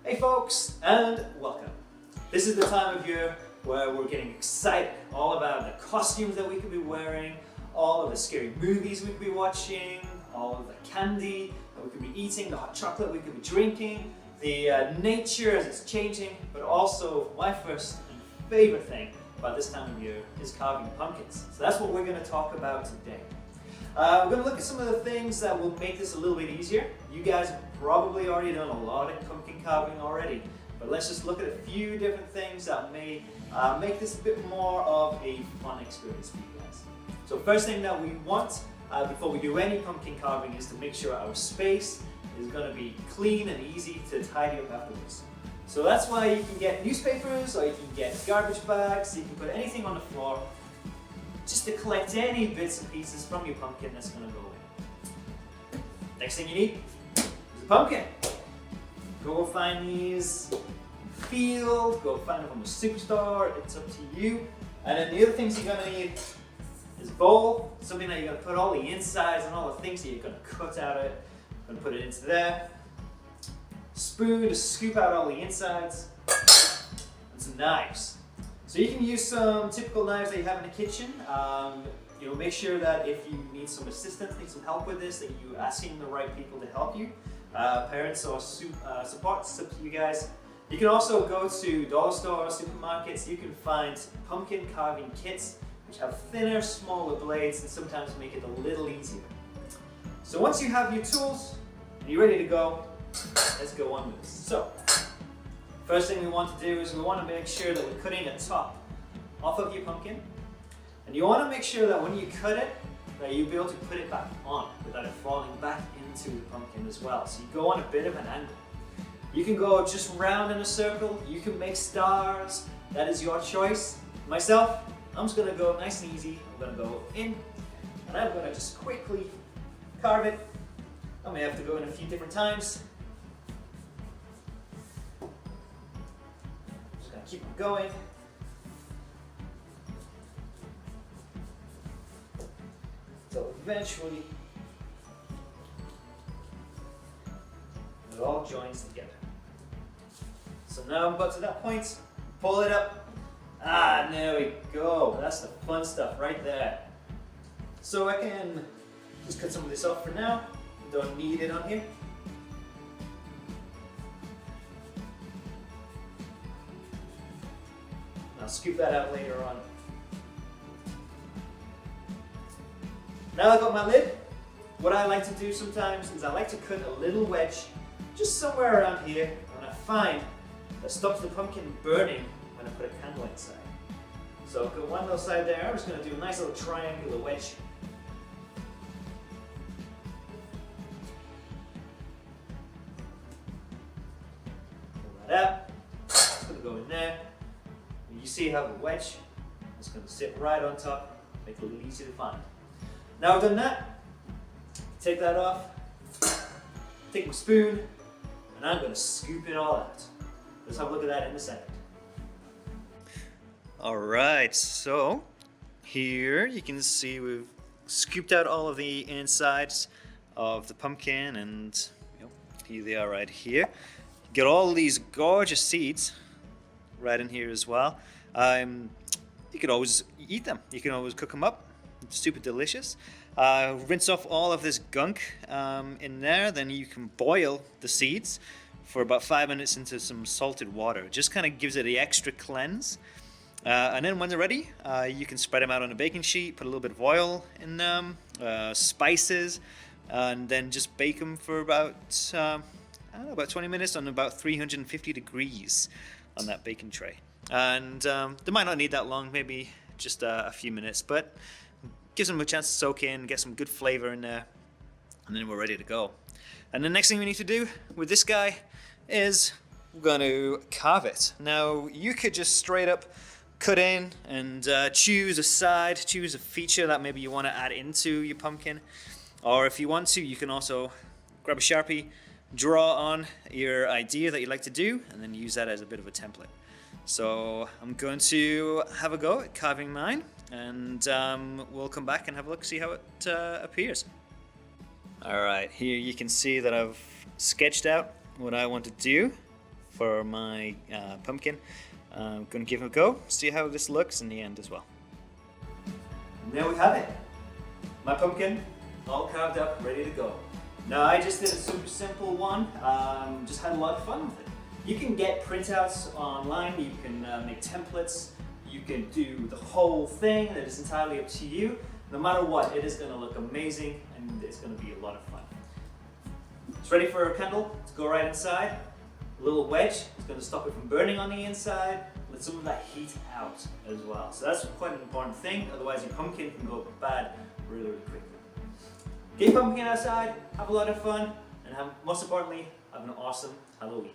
Hey folks, and welcome. This is the time of year where we're getting excited all about the costumes that we could be wearing, all of the scary movies we could be watching, all of the candy that we could be eating, the hot chocolate we could be drinking, the nature as it's changing, but also my first and favorite thing about this time of year is carving pumpkins. So that's what we're going to talk about today. We're going to look at some of the things that will make this a little bit easier. You guys have probably already done a lot of pumpkin carving already, but let's just look at a few different things that may make this a bit more of a fun experience for you guys. So first thing that we want before we do any pumpkin carving is to make sure our space is going to be clean and easy to tidy up afterwards. So that's why you can get newspapers or you can get garbage bags, you can put anything on the floor just to collect any bits and pieces from your pumpkin that's going to go in. Next thing you need is a pumpkin. Go find these in the field, go find them from a superstore, it's up to you. And then the other things you're going to need is a bowl, something that you're going to put all the insides and all the things that you're going to cut out of it. I'm going to put it into there. Spoon to scoop out all the insides. And some knives. So you can use some typical knives that you have in the kitchen. Make sure that if you need some assistance, need some help with this, that you're asking the right people to help you. Parents or support, it's up to you guys. You can also go to dollar stores, supermarkets. You can find pumpkin carving kits which have thinner, smaller blades and sometimes make it a little easier. So once you have your tools and you're ready to go, let's go on with this. So, first thing we want to do is we want to make sure that we're cutting a top off of your pumpkin. And you want to make sure that when you cut it, that you'll be able to put it back on without it falling back into the pumpkin as well. So you go on a bit of an angle. You can go just round in a circle, you can make stars, that is your choice. Myself, I'm just going to go nice and easy. I'm going to go in and I'm going to just quickly carve it. I may have to go in a few different times. Just going to keep it going. So eventually it all joins together. So now I'm about to that point, pull it up. Ah, there we go. That's the fun stuff right there. So I can just cut some of this off for now. Don't need it on here. I'll scoop that out later on. Now I've got my lid, what I like to do sometimes is I like to cut a little wedge just somewhere around here, and I find that stops the pumpkin burning when I put a candle inside. So I've got one little side there. I'm just going to do a nice little triangular wedge. Pull that out. It's going to go in there. And you see how the wedge is going to sit right on top, make it a little easier to find. Now I've done that, take that off, take my spoon, and I'm going to scoop it all out. Let's have a look at that in a second. Alright, so here you can see we've scooped out all of the insides of the pumpkin, and here they are right here. Get all these gorgeous seeds right in here as well. You could always eat them, you can always cook them up. Super delicious. Rinse off all of this gunk in there, then you can boil the seeds for about 5 minutes into some salted water. It just kind of gives it the extra cleanse. And then when they're ready, you can spread them out on a baking sheet, put a little bit of oil in them, spices, and then just bake them for about 20 minutes on about 350 degrees on that baking tray. And they might not need that long, maybe just a few minutes, but gives them a chance to soak in, get some good flavor in there, and then we're ready to go. And the next thing we need to do with this guy is we're going to carve it. Now you could just straight up cut in and choose a side, choose a feature that maybe you want to add into your pumpkin, or if you want to, you can also grab a Sharpie, draw on your idea that you'd like to do, and then use that as a bit of a template. So I'm going to have a go at carving mine, and we'll come back and have a look, see how it appears. Alright, here you can see that I've sketched out what I want to do for my pumpkin. I'm going to give it a go, see how this looks in the end as well. And there we have it. My pumpkin, all carved up, ready to go. Now I just did a super simple one, just had a lot of fun with it. You can get printouts online, you can make templates, you can do the whole thing, that is entirely up to you. No matter what, it is going to look amazing and it's going to be a lot of fun. It's ready for a candle to go right inside. A little wedge is going to stop it from burning on the inside. Let some of that heat out as well. So that's quite an important thing, otherwise your pumpkin can go bad really, really quickly. Get your pumpkin outside, have a lot of fun, and most importantly, have an awesome Halloween.